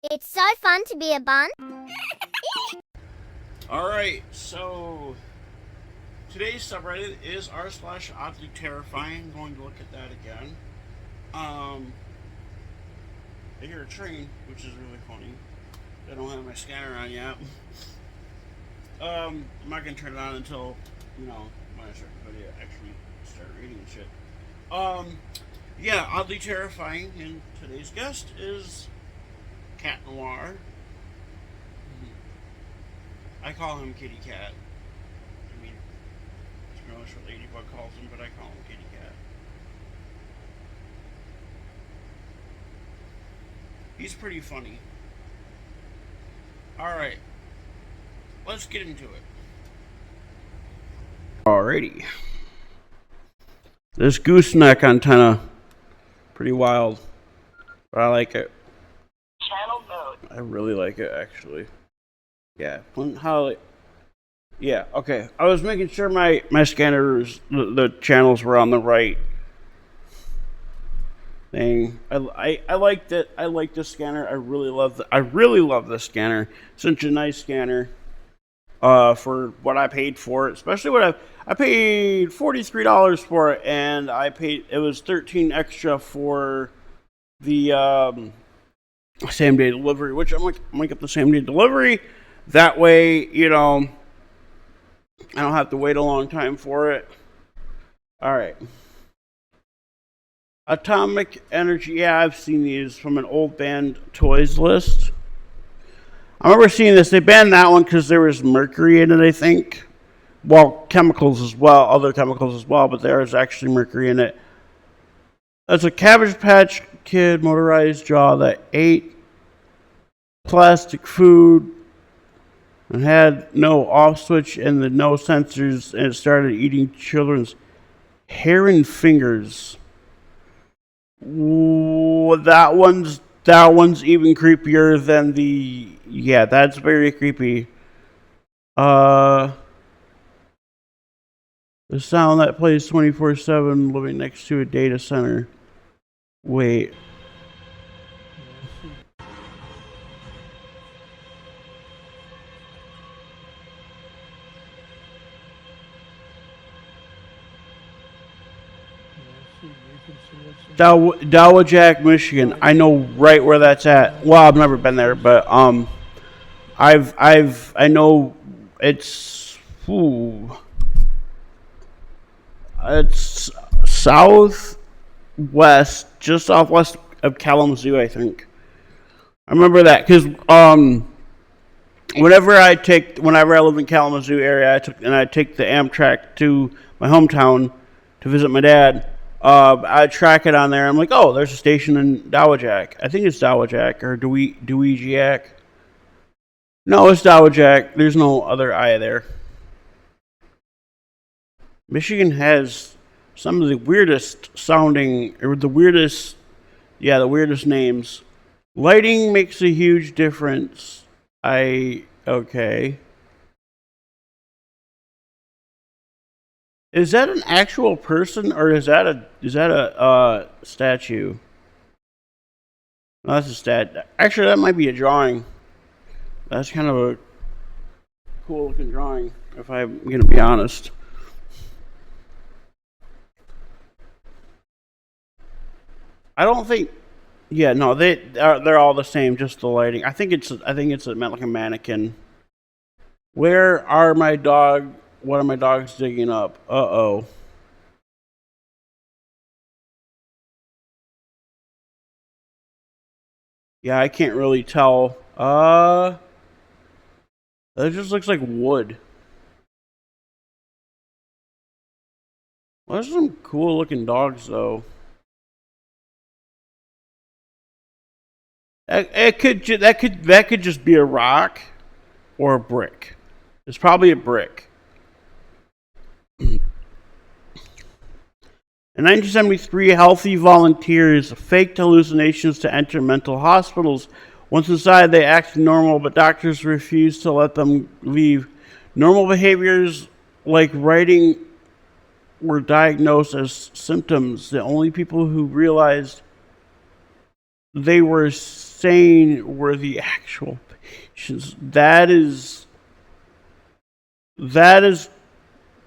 It's so fun to be a bun. Alright, so today's subreddit is r/OddlyTerrifying. Going to look at that again. I hear a train, which is really funny. I don't have my scanner on yet. I'm not gonna turn it on until, when I start the video, actually start reading and shit. Yeah, Oddly Terrifying, and today's guest is Cat Noir. I call him Kitty Cat. I mean, it's really what Ladybug calls him, but I call him Kitty Cat. He's pretty funny. Alright, let's get into it. Alrighty. This gooseneck antenna, pretty wild, but I like it. Channel mode. I really like it, actually. Yeah, yeah, okay. I was making sure my scanners, the channels were on the right thing. I liked it. I like this scanner. I really love this scanner. Such a nice scanner. For what I paid for it, especially what I paid $43 for it, and it was $13 extra for the same day delivery, which I'm gonna get the same day delivery. That way, I don't have to wait a long time for it. All right. Atomic Energy. Yeah, I've seen these from an old banned toys list. I remember seeing this. They banned that one because there was mercury in it, I think. Well, chemicals as well, other chemicals as well, but there is actually mercury in it. That's a Cabbage Patch Kid motorized jaw that ate plastic food and had no off switch and no sensors, and it started eating children's hair and fingers. Ooh, that one's even creepier than the... Yeah, that's very creepy. The sound that plays 24/7 living next to a data center. Wait. Dowajack, Michigan. I know right where that's at. Well, I've never been there, but I know it's it's southwest, just southwest of Kalamazoo, I think. I remember that because whenever I live in Kalamazoo area, I take the Amtrak to my hometown to visit my dad. I track it on there. I'm like, oh, there's a station in Dowajack. I think it's Dowajack or Dowagiac. No, it's Dowajack. There's no other I there. Michigan has some of the weirdest sounding, or the weirdest names. Lighting makes a huge difference. Okay. Is that an actual person, or is that a statue? No, that's a stat. Actually, that might be a drawing. That's kind of a cool looking drawing, if I'm gonna be honest. I don't think. Yeah, no, they're all the same. Just the lighting. I think it's like a mannequin. Where are my dog? What are my dogs digging up? Uh-oh. Yeah, I can't really tell. That just looks like wood. Well, there's some cool looking dogs though. That could just be a rock or a brick. It's probably a brick. In 1973, healthy volunteers faked hallucinations to enter mental hospitals. Once inside, they acted normal, but doctors refused to let them leave. Normal behaviors like writing were diagnosed as symptoms. The only people who realized they were saying were the actual patients. That is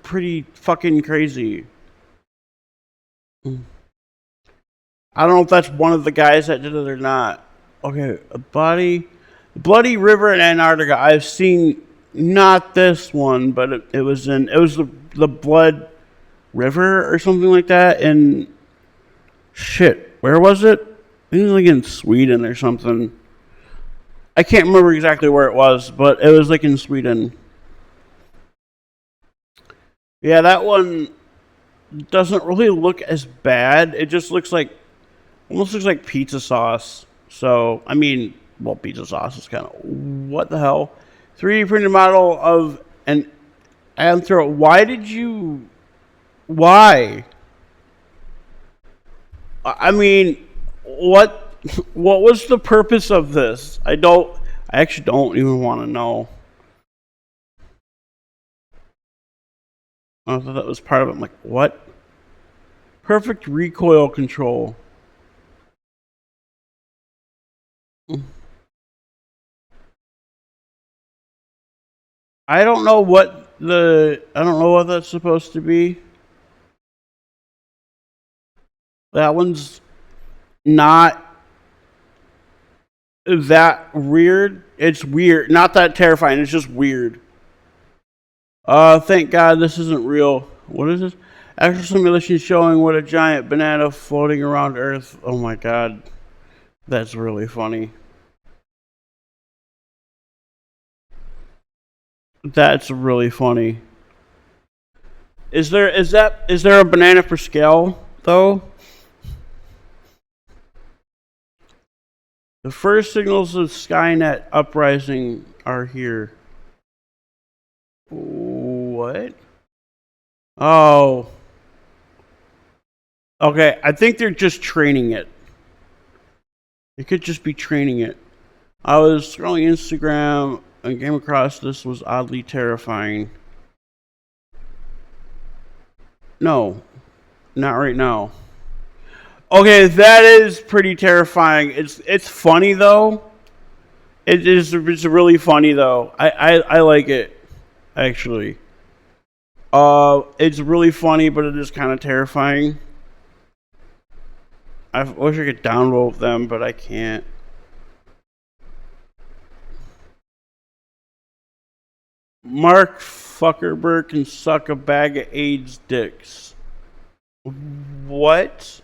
pretty fucking crazy. I don't know if that's one of the guys that did it or not. Okay, Bloody River in Antarctica. I've seen not this one, but it was the Blood River or something like that. And shit, where was it? I think it was like in Sweden or something. I can't remember exactly where it was, but it was like in Sweden. Yeah, that one doesn't really look as bad. It just almost looks like pizza sauce. So, I mean, well, pizza sauce is kind of, what the hell? 3D printed model of an anthro. Why? I mean, what was the purpose of this? I actually don't even want to know. I thought that was part of it. I'm like, what? Perfect recoil control. I don't know what that's supposed to be. That one's not that weird. It's weird. Not that terrifying. It's just weird. Thank God this isn't real. What is this? Actual simulation showing what a giant banana floating around Earth. Oh my God. That's really funny. That's really funny. Is there a banana per scale though? The first signals of Skynet uprising are here. What? Oh. Okay, I think they're just training it. It could just be training it. I was scrolling Instagram and came across this. Was oddly terrifying. No, not right now. Okay, that is pretty terrifying. It's funny though. It's really funny though. I like it actually. It's really funny, but it is kind of terrifying. I wish I could download them, but I can't. Mark Zuckerberg can suck a bag of AIDS dicks. What?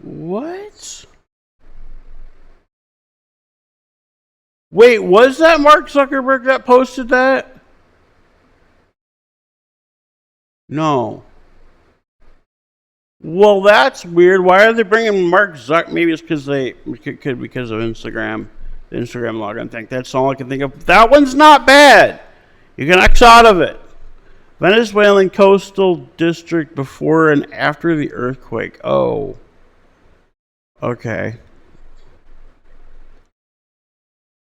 What? Wait, was that Mark Zuckerberg that posted that? No. Well, that's weird. Why are they bringing Mark Zuck? Maybe it's because because of Instagram, the Instagram login thing. That's all I can think of. That one's not bad. You can X out of it. Venezuelan coastal district before and after the earthquake. Oh. Okay.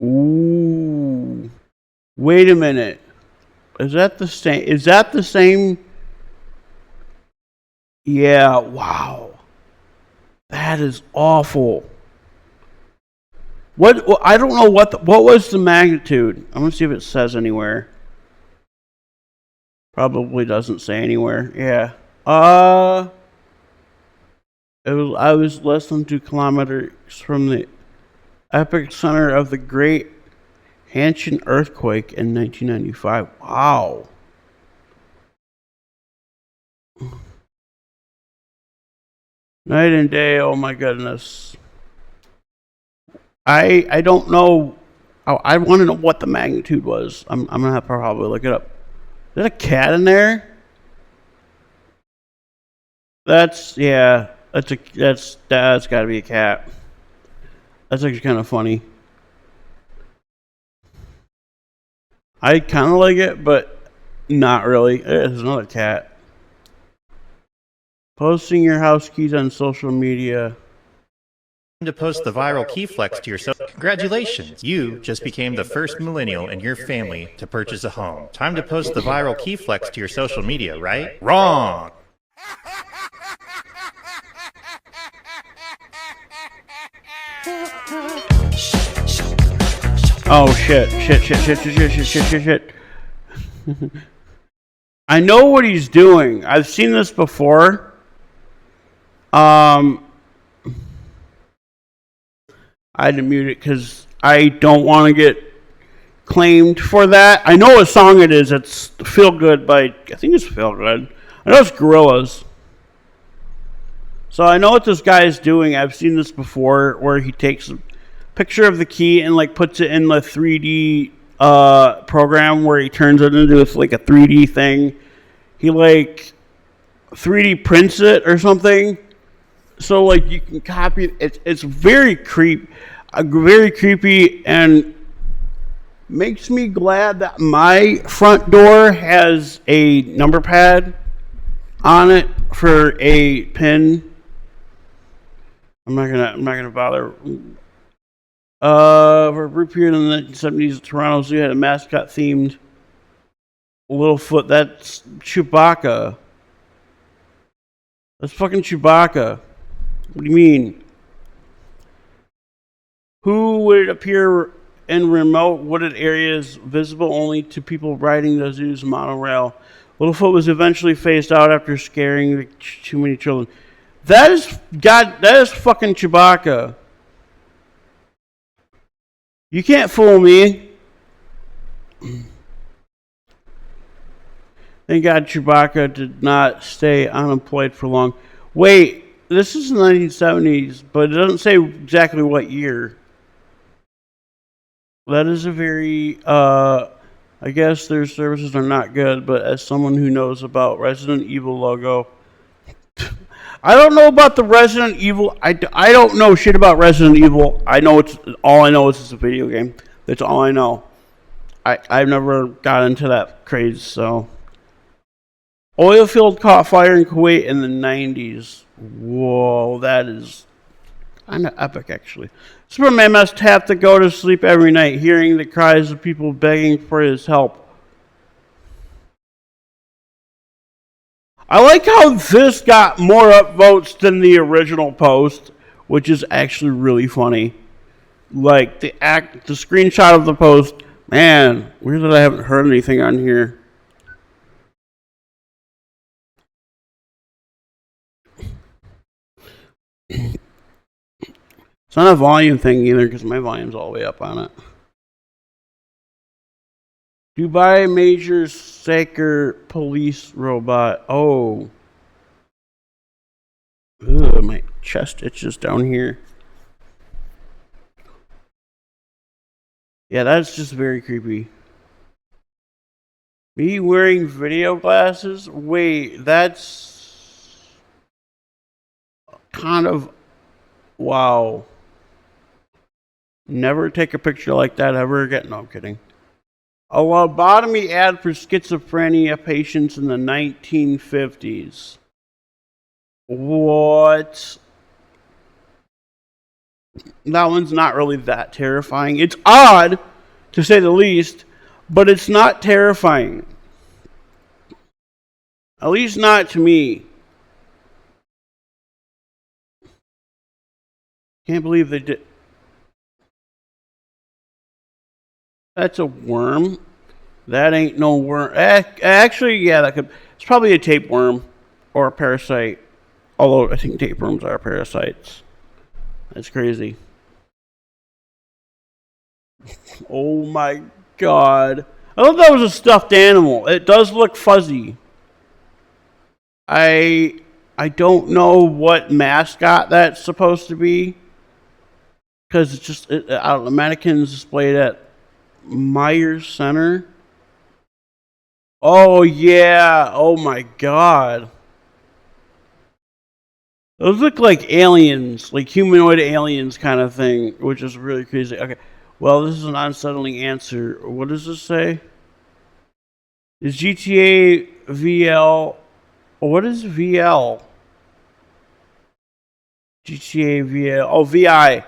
Ooh. Wait a minute. Is that the same? Is that the same? Yeah, wow. That is awful. What? Well, I don't know what was the magnitude. I'm gonna see if it says anywhere. Probably doesn't say anywhere. Yeah. I was less than 2 kilometers from the epicenter of the Great Hanshin earthquake in 1995. Wow. Night and day. Oh my goodness. I don't know. Oh, I want to know what the magnitude was. I'm gonna have to probably look it up. Is there a cat in there? That's got to be a cat. That's actually kind of funny. I kind of like it, but not really. There's another cat. Posting your house keys on social media. to post the viral key flex to your Congratulations, you just became the first millennial in your family to purchase a home. Time to post the viral key flex to your social media, right? Wrong! Oh shit. I know what he's doing. I've seen this before. I had to mute it because I don't want to get claimed for that. I know what song it is. It's Feel Good by, I think it's Feel Good. I know it's Gorillaz. So I know what this guy is doing. I've seen this before where he takes a picture of the key and like puts it in the 3D program where he turns it into like a 3D thing. He like 3D prints it or something. So like you can copy it. It's very creepy and makes me glad that my front door has a number pad on it for a pin. I'm not gonna bother. For a brief period in the 1970s, Toronto Zoo had a mascot themed Littlefoot. That's Chewbacca. That's fucking Chewbacca. What do you mean? Who would appear in remote wooded areas visible only to people riding the zoo's monorail? Littlefoot was eventually phased out after scaring too many children. That is fucking Chewbacca. You can't fool me. Thank God Chewbacca did not stay unemployed for long. Wait, this is the 1970s, but it doesn't say exactly what year. That is a very, I guess their services are not good, but as someone who knows about Resident Evil logo, I don't know about the Resident Evil. I don't know shit about Resident Evil. I know all I know is it's a video game. That's all I know. I've never got into that craze, so. Oil field caught fire in Kuwait in the 90s. Whoa, that is kind of epic, actually. Superman must have to go to sleep every night, hearing the cries of people begging for his help. I like how this got more upvotes than the original post, which is actually really funny. Like the screenshot of the post, man, weird that I haven't heard anything on here. It's not a volume thing either because my volume's all the way up on it. Dubai Major Saker police robot. Oh. Ugh, my chest itches down here. Yeah, that's just very creepy. Me wearing video glasses? Wait, that's kind of... Wow. Never take a picture like that ever again. No, I'm kidding. A lobotomy ad for schizophrenia patients in the 1950s. What? That one's not really that terrifying. It's odd, to say the least, but it's not terrifying. At least not to me. Can't believe they did. That's a worm. That ain't no worm. Actually, yeah, that could. It's probably a tapeworm or a parasite. Although I think tapeworms are parasites. That's crazy. Oh my god! I thought that was a stuffed animal. It does look fuzzy. I don't know what mascot that's supposed to be because it's just I don't know, mannequins displayed at Myers Center. Oh yeah! Oh my god! Those look like aliens, like humanoid aliens kind of thing, which is really crazy. Okay, well this is an unsettling answer. What does this say? Is GTA VL? What is VL? GTA VI. Oh, VI.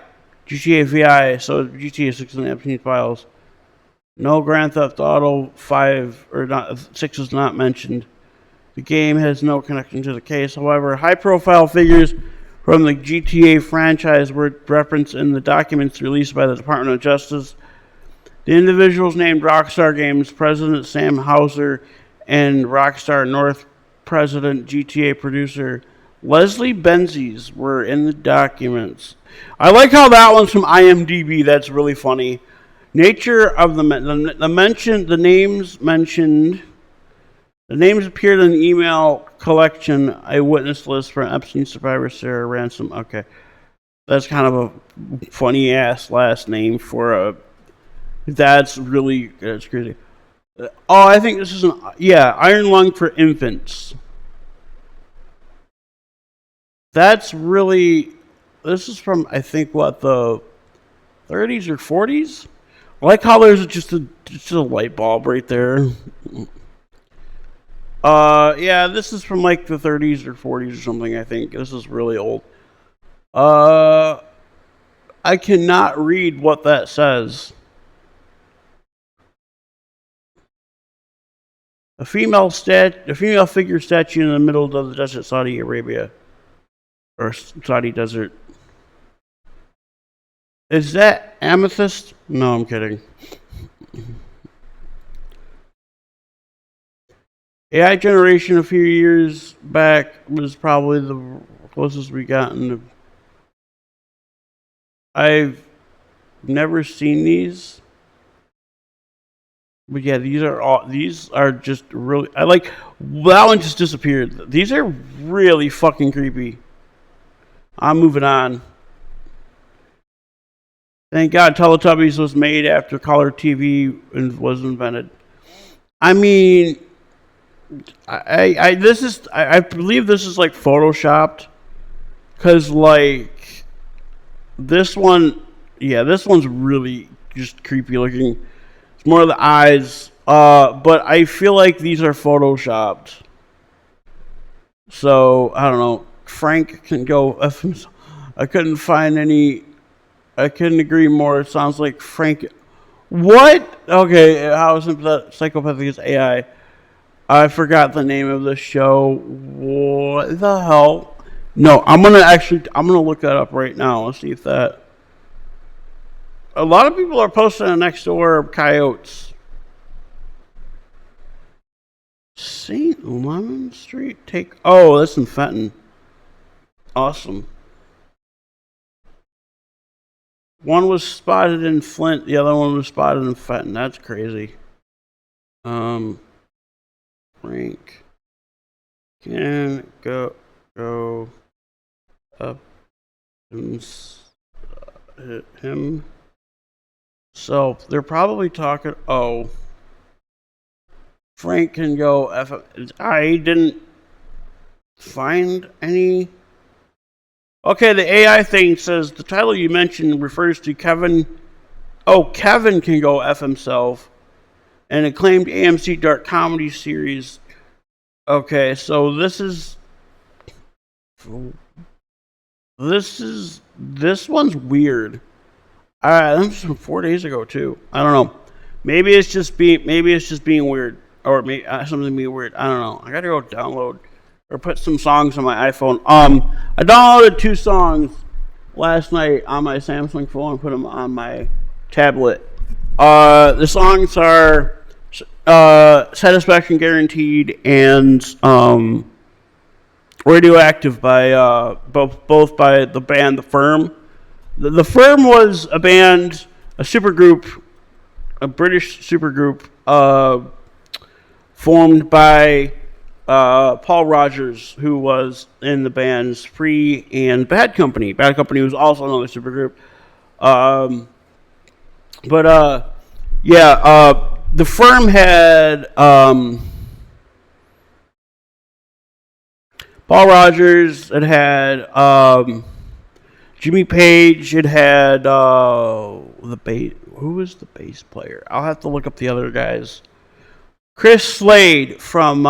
GTA VI. So GTA 6 and the Epstein files. No Grand Theft Auto 5 or not 6 is not mentioned. The game has no connection to the case. However, high-profile figures from the GTA franchise were referenced in the documents released by the Department of Justice. The individuals named Rockstar Games President Sam Houser and Rockstar North President GTA producer Leslie Benzies were in the documents. I like how that one's from IMDb. That's really funny. Nature of the names mentioned. The names appeared in the email collection, a witness list for Epstein survivor Sarah Ransom. Okay, that's kind of a funny ass last name for a. That's crazy. Oh, I think this is Iron Lung for infants. That's really. This is from I think what the 30s or 40s. I like how there's just a light bulb right there. This is from like the 30s or 40s or something, I think. This is really old. I cannot read what that says. A female figure statue in the middle of the desert, Saudi Arabia. Or Saudi desert. Is that amethyst? No, I'm kidding. AI generation a few years back was probably the closest we gotten. I've never seen these. But yeah, these are just really, I like, that one just disappeared. These are really fucking creepy. I'm moving on. Thank God Teletubbies was made after color TV was invented. I mean, I believe this is like photoshopped. Cause like, this one's really just creepy looking. It's more of the eyes, but I feel like these are photoshopped. So, I don't know. Frank can go F himself. I couldn't agree more. It sounds like Frank. What? Okay, how psychopathic is AI? I forgot the name of the show. What the hell? No, I'm gonna look that up right now. Let's see if that. A lot of people are posting on next door coyotes. St. Lemon Street Oh, that's in Fenton. Awesome. One was spotted in Flint, the other one was spotted in Fenton. That's crazy. Frank can go up himself. They're probably talking. Oh, Frank can go F. I didn't find any. Okay, the AI thing says the title you mentioned refers to Kevin. Oh, Kevin can go F himself, an acclaimed AMC dark comedy series. Okay, so this one's weird. That was from 4 days ago too. I don't know. Maybe it's just being weird, or maybe something being weird. I don't know. I gotta go download or put some songs on my iPhone. I downloaded 2 songs last night on my Samsung phone and put them on my tablet. The songs are Satisfaction Guaranteed and Radioactive by both by the band The Firm. The Firm was a band, a supergroup, a British supergroup formed by Paul Rogers, who was in the bands Free and Bad Company. Bad Company was also another supergroup. The Firm had Paul Rogers. It had Jimmy Page. It had the bass. Who was the bass player? I'll have to look up the other guys. Chris Slade from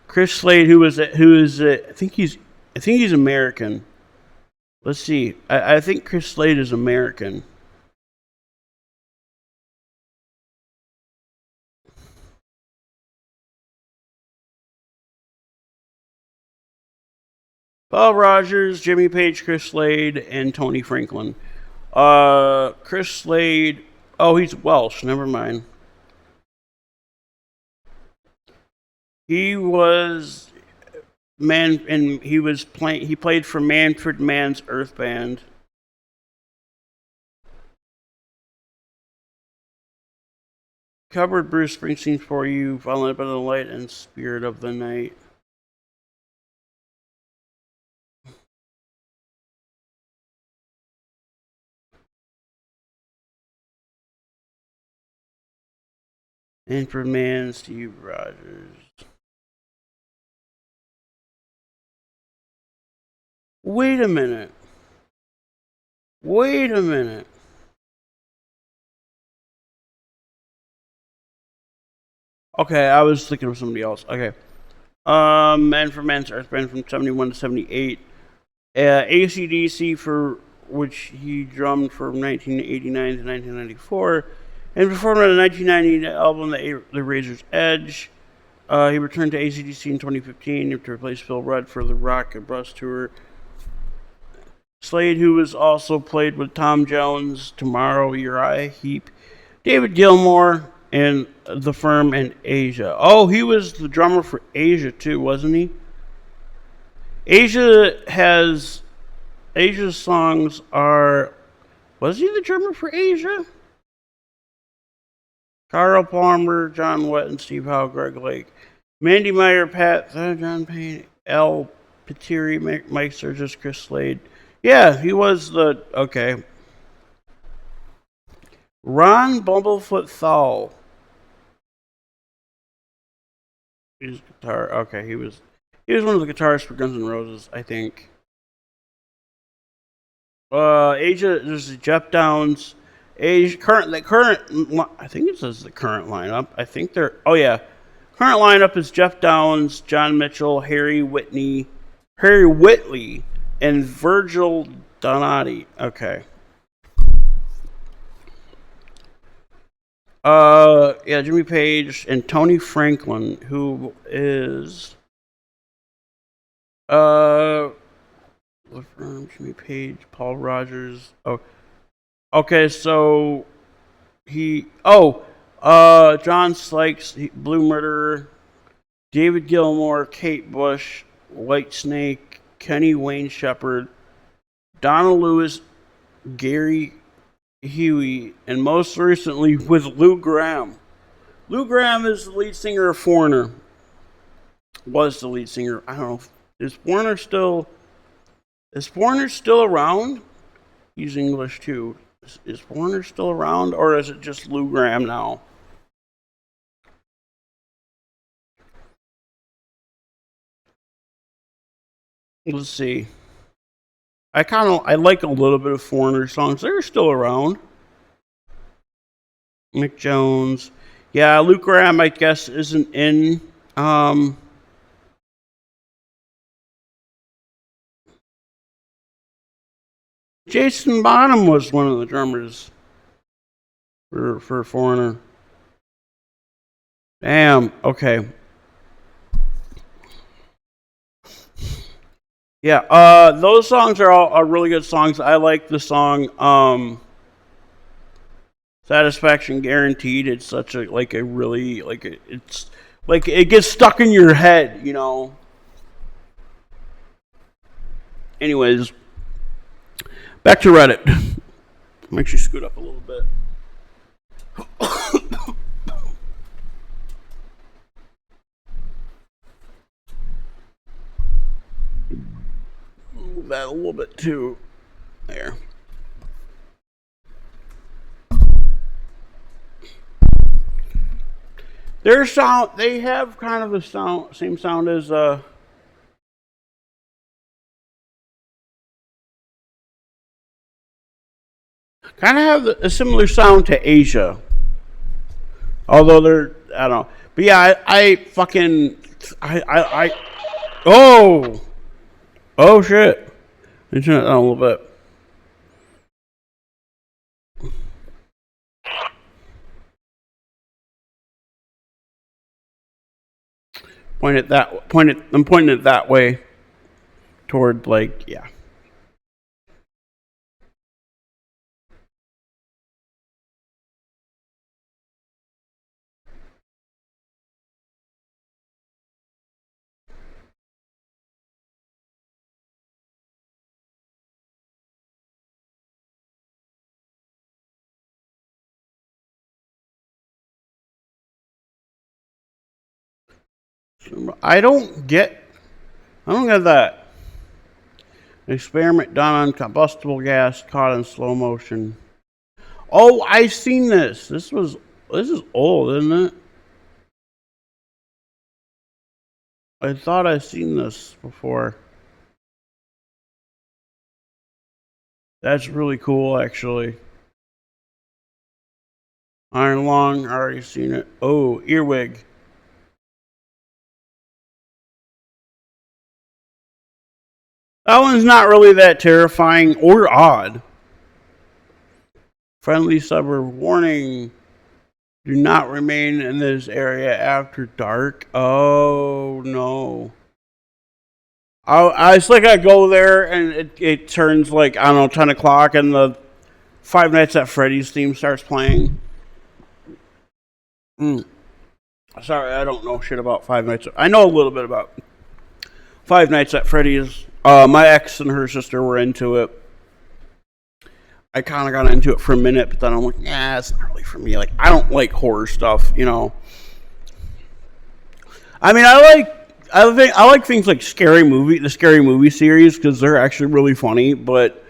Chris Slade, who is I think he's American. Let's see. I think Chris Slade is American. Paul Rogers, Jimmy Page, Chris Slade, and Tony Franklin. Chris Slade. Oh, he's Welsh. Never mind. He was he played for Manfred Mann's Earth Band. Covered Bruce Springsteen's For You, Falling Up in the Light, and Spirit of the Night. Manfred Mann, Steve Rogers. Wait a minute. Okay, I was thinking of somebody else. Okay. Manfred Mann's Earth Band from 71 to 78. AC/DC, for which he drummed from 1989 to 1994. And performed on the 1990 album The Razor's Edge. He returned to AC/DC in 2015 to replace Phil Rudd for the Rock and Bus Tour. Slade, who was also played with Tom Jones, Tomorrow, Uriah Heep, David Gilmour, and The Firm, and Asia. Oh, he was the drummer for Asia too, wasn't he? Asia's songs are... Was he the drummer for Asia? Carl Palmer, John Wett, and Steve Howe, Greg Lake. Mandy Meyer, Pat, John Payne, Al Patiri, Mike Sturgis, Chris Slade. Yeah, he was the... Okay. Ron Bumblefoot Thal. He's guitar... Okay, he was one of the guitarists for Guns N' Roses, I think. Asia, there's Jeff Downs... Current, I think it says the current lineup. I think they're, current lineup is Jeff Downs, John Mitchell, Harry Whitley, and Virgil Donati. Okay. Jimmy Page and Tony Franklin, who is, Jimmy Page, Paul Rogers. Oh. Okay, so John Sykes, Blue Murderer, David Gilmour, Kate Bush, White Snake, Kenny Wayne Shepherd, Donna Lewis, Gary Huey, and most recently with Lou Gramm. Lou Gramm is the lead singer of Foreigner. Was the lead singer. I don't know. Is Foreigner still around? He's English too. Is Foreigner still around, or is it just Lou Gramm now? Let's see. I like a little bit of Foreigner songs. They're still around. Mick Jones. Yeah, Lou Gramm, I guess, isn't in. Jason Bonham was one of the drummers for Foreigner. Damn, okay. Yeah, those songs are really good songs. I like the song Satisfaction Guaranteed. It's such it gets stuck in your head, you know. Anyways, back to Reddit. I'm actually scoot up a little bit. Move that a little bit too. There. Their sound, they have kind of the same sound as kind of have a similar sound to Asia. Although they're, I don't know. But yeah, oh shit. Let me turn it down a little bit. I'm pointing it that way toward, like, yeah. I don't get that. Experiment done on combustible gas caught in slow motion. Oh, I've seen this. This is old, isn't it? I thought I'd seen this before. That's really cool, actually. Iron Lung, already seen it. Oh, earwig. That one's not really that terrifying or odd. Friendly suburb warning. Do not remain in this area after dark. Oh, no. It's like I go there and it turns like, I don't know, 10 o'clock and the Five Nights at Freddy's theme starts playing. Sorry, I don't know shit about Five Nights. I know a little bit about Five Nights at Freddy's. My ex and her sister were into it. I kind of got into it for a minute, but then I'm like, yeah, it's not really for me. Like, I don't like horror stuff, you know. I mean, I like things like the Scary Movie series, because they're actually really funny. But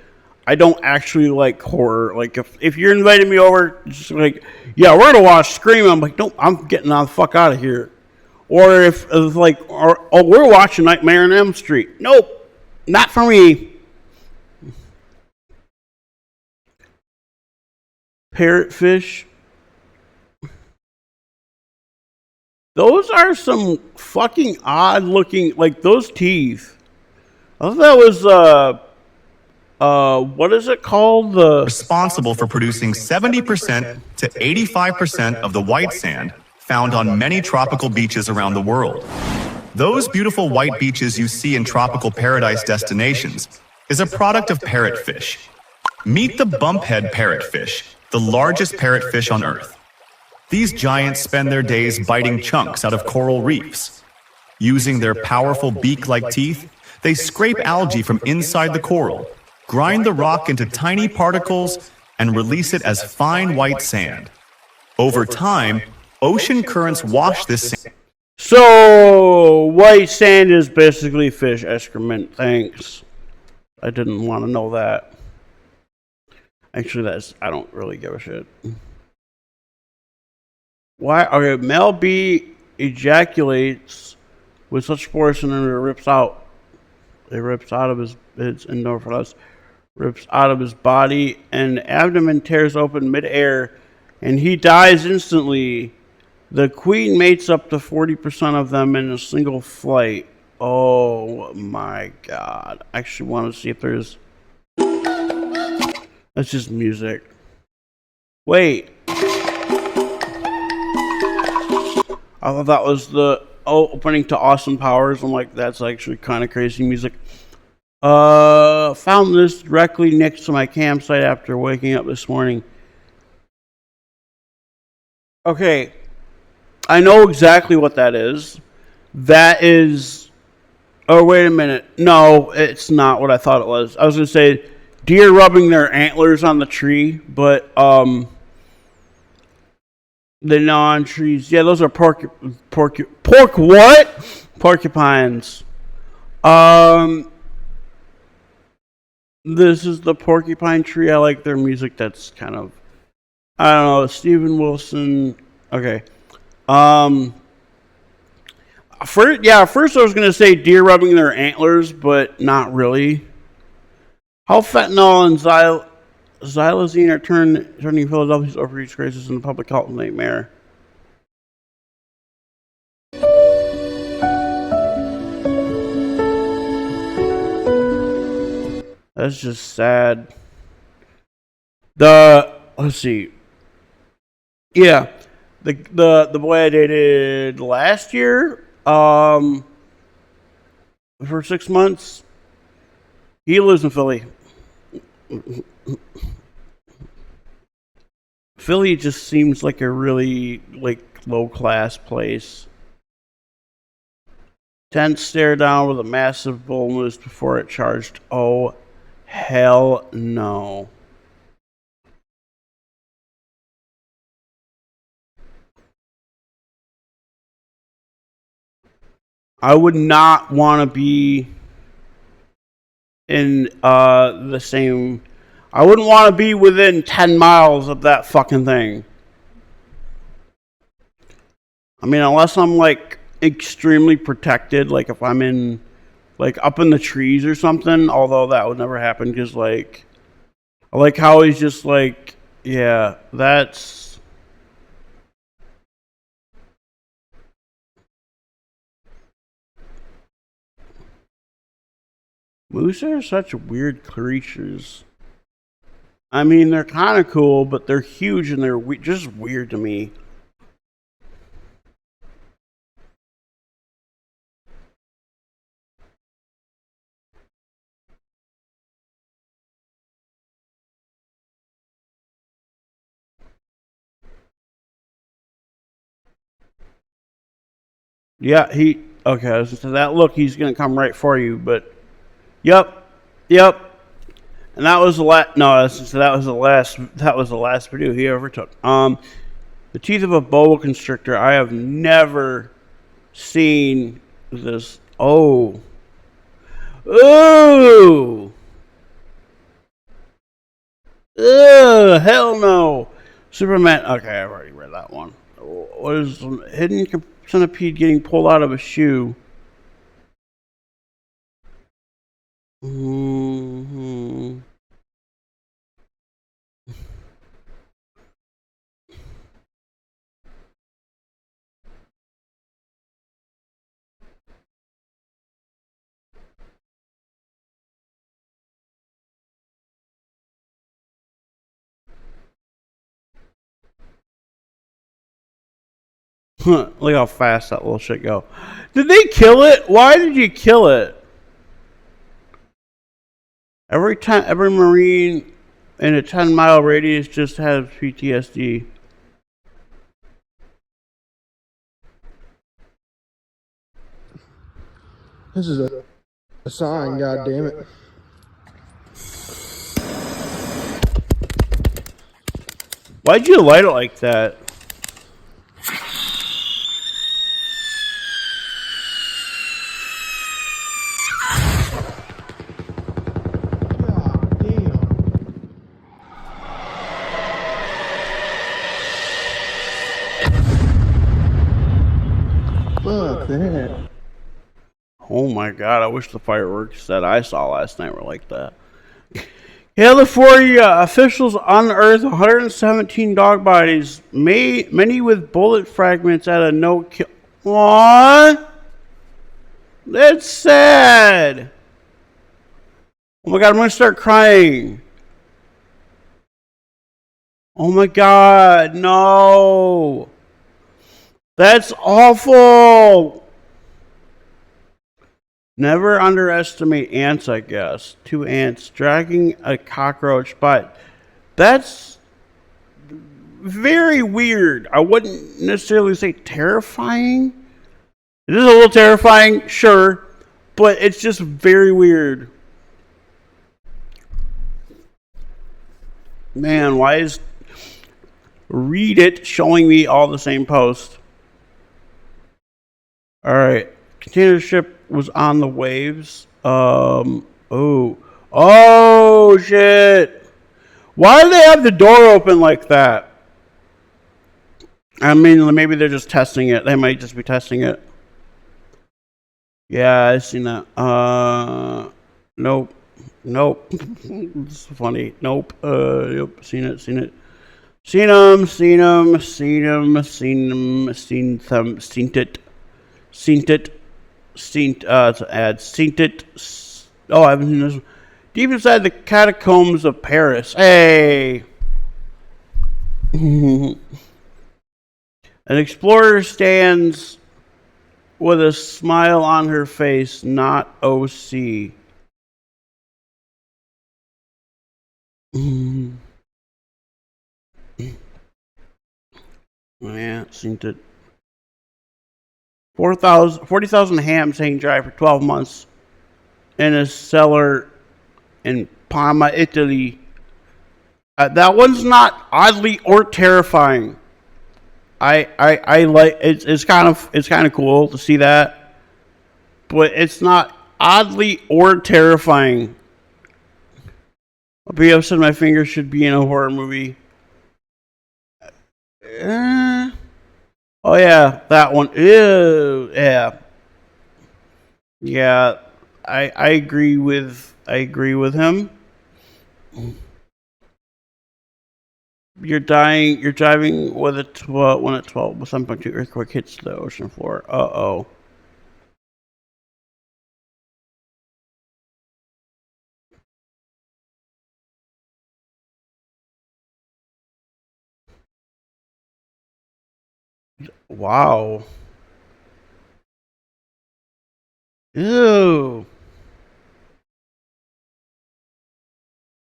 I don't actually like horror. Like, if you're inviting me over, just like, yeah, we're gonna watch Scream. I'm like, nope, I'm getting the fuck out of here. Or if like, we're watching Nightmare on Elm Street. Nope. Not for me. Parrotfish. Those are some fucking odd looking, like those teeth. I thought that was, what is it called? Responsible for producing 70% to 85% of the white sand found on many tropical beaches around the world. Those beautiful white beaches you see in tropical paradise destinations is a product of parrotfish. Meet the bumphead parrotfish, the largest parrotfish on Earth. These giants spend their days biting chunks out of coral reefs. Using their powerful beak-like teeth, they scrape algae from inside the coral, grind the rock into tiny particles, and release it as fine white sand. Over time, ocean currents wash this sand. So, white sand is basically fish excrement. Thanks. I didn't want to know that. Actually, I don't really give a shit. Why? Okay, male bee ejaculates with such force and then it rips out. It rips out of it's indoor for us. Rips out of his body and abdomen tears open midair and he dies instantly. The queen mates up to 40% of them in a single flight. Oh my god. I actually want to see if there's... That's just music. Wait. I thought that was the opening to Austin Powers. I'm like, that's actually kind of crazy music. Found this directly next to my campsite after waking up this morning. Okay. I know exactly what that is. That is... Oh, wait a minute. No, it's not what I thought it was. I was going to say deer rubbing their antlers on the tree, but the non-trees. Yeah, those are pork what? Porcupines. This is the porcupine tree. I like their music. That's kind of, I don't know, Steven Wilson. Okay. First I was going to say deer rubbing their antlers, but not really. How fentanyl and xylazine are turning Philadelphia's overreach crisis into a public health nightmare. That's just sad. Let's see. Yeah, the boy I dated last year, for 6 months, he lives in Philly. Philly just seems like a really low class place. Tent stare down with a massive bull moose before it charged. Oh, hell no. I would not want to be in the same. I wouldn't want to be within 10 miles of that fucking thing. I mean, unless I'm extremely protected, like if I'm in up in the trees or something, although that would never happen because I like how he's just yeah, that's. Moose are such weird creatures. I mean, they're kind of cool, but they're huge and they're just weird to me. Yeah, okay, so that look, he's going to come right for you, but yep. And that was the last. No, that was the last. That was the last video he ever took. The teeth of a boa constrictor. I have never seen this. Oh, ooh, hell no. Superman. Okay, I've already read that one. What is hidden centipede getting pulled out of a shoe? Mm-hmm. Look how fast that little shit go. Did they kill it? Why did you kill it? Every Marine in a 10-mile radius just has PTSD. This is a sign, God damn it. Why'd you light it like that? God damn. Fuck that. Oh my god, I wish the fireworks that I saw last night were like that. California officials unearthed 117 dog bodies, many with bullet fragments at a no-kill. Aww! That's sad! Oh my god, I'm gonna start crying. Oh my god, no! That's awful! Never underestimate ants, I guess. 2 ants dragging a cockroach, but that's very weird. I wouldn't necessarily say terrifying. It is a little terrifying, sure, but it's just very weird. Man, why is Read It showing me all the same post? All right. Container ship was on the waves. Oh shit. Why do they have the door open like that? I mean, maybe they're just testing it. They might just be testing it. Yeah, I seen that. Nope. It's funny. Nope. Yep. Seen it. Seen it. It's an ad. Seen it. Oh, I haven't seen this. Deep inside the catacombs of Paris. Hey! An explorer stands with a smile on her face, not OC. Yeah, it seemed to. 40,000 hams hang dry for 12 months in a cellar in Parma, Italy. That one's not oddly or terrifying. I like it's kind of cool to see that, but it's not oddly or terrifying. I'll be upset my fingers should be in a horror movie. Oh yeah, that one. Ew, yeah. Yeah, I agree with him. You're driving with a 12 when at 12 with 7.2 earthquake hits the ocean floor. Uh-oh. Wow. Ew.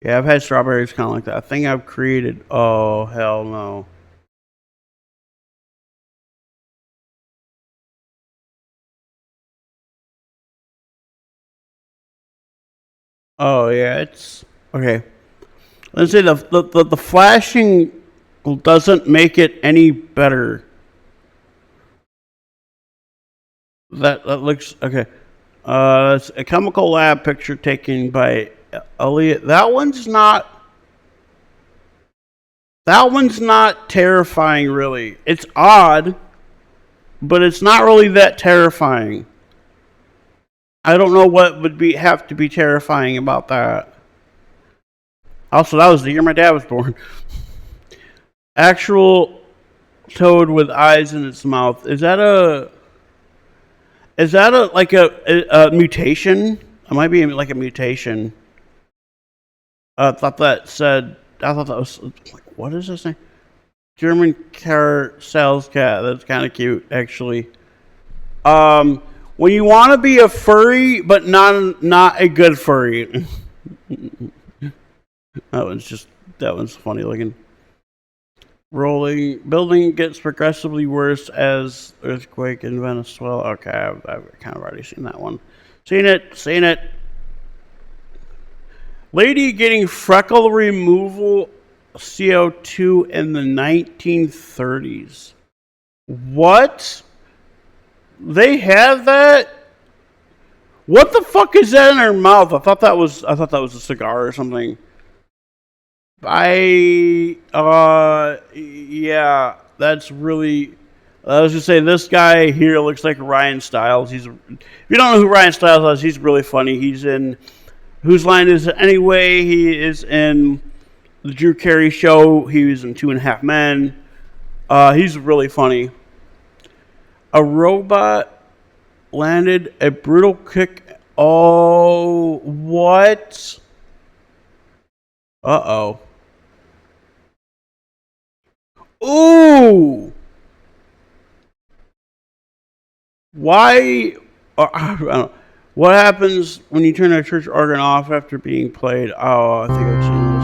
Yeah, I've had strawberries kind of like that. I think I've created. Oh, hell no. Oh, yeah, it's. Okay. Let's say the flashing doesn't make it any better. That looks. Okay. It's a chemical lab picture taken by Elliot. That one's not terrifying, really. It's odd, but it's not really that terrifying. I don't know what would have to be terrifying about that. Also, that was the year my dad was born. Actual toad with eyes in its mouth. Is that a mutation? It might be like a mutation. I thought that was like, what is this thing? German car sales cat. That's kind of cute, actually. When you want to be a furry, but not a good furry. That one's funny looking. Building gets progressively worse as earthquake in Venezuela. Okay, I've kind of already seen that one. Seen it. Lady getting freckle removal CO2 in the 1930s. What? They have that? What the fuck is that in her mouth? I thought that was a cigar or something. Yeah, that's really. I was gonna say this guy here looks like Ryan Stiles. If you don't know who Ryan Stiles is, he's really funny. He's in Whose Line Is It Anyway? He is in the Drew Carey Show. He was in 2.5 Men. He's really funny. A robot landed a brutal kick. Oh, what? Uh-oh. Ooh! Why? I don't know. What happens when you turn a church organ off after being played? Oh, I think I've seen this.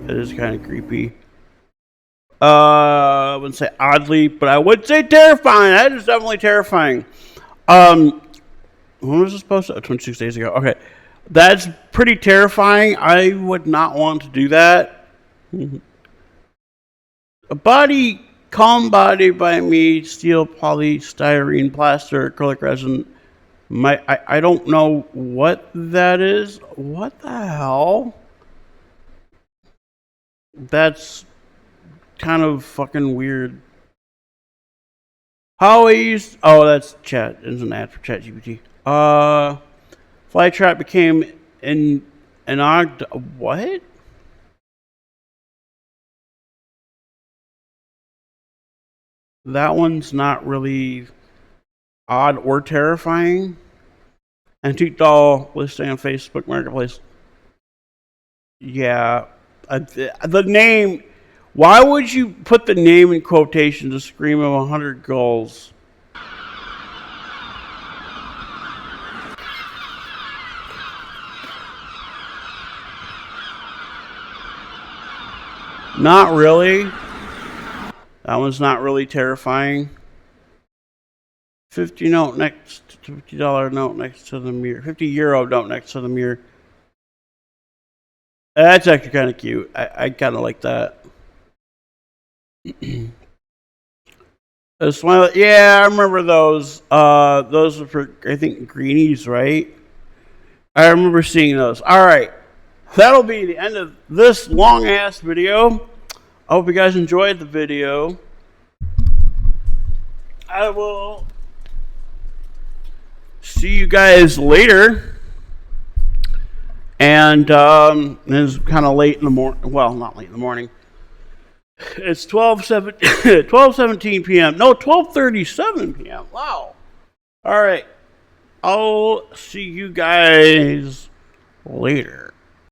It is kind of creepy. I wouldn't say oddly, but I would say terrifying. That is definitely terrifying. When was this posted? 26 days ago. Okay. That's pretty terrifying. I would not want to do that. A calm body by me, steel, polystyrene, plaster, acrylic resin. I don't know what that is. What the hell? That's kind of fucking weird. How I used... Oh, that's chat. It's an ad for ChatGPT. Flytrap became what? That one's not really odd or terrifying. Antique doll listing on Facebook Marketplace. Yeah. The name... Why would you put the name in quotation to scream of 100 goals? Not really. That one's not really terrifying. $50 note next to $50 note next to the mirror. 50 euro note next to the mirror. That's actually kind of cute. I kind of like that. Yeah, I remember those. Those were for, I think, greenies, right? I remember seeing those. All right. That'll be the end of this long-ass video. I hope you guys enjoyed the video. I will see you guys later. And it's kind of late in the morning. Well, not late in the morning. It's 12:17 p.m. No, 12:37 p.m. Wow. All right. I'll see you guys later.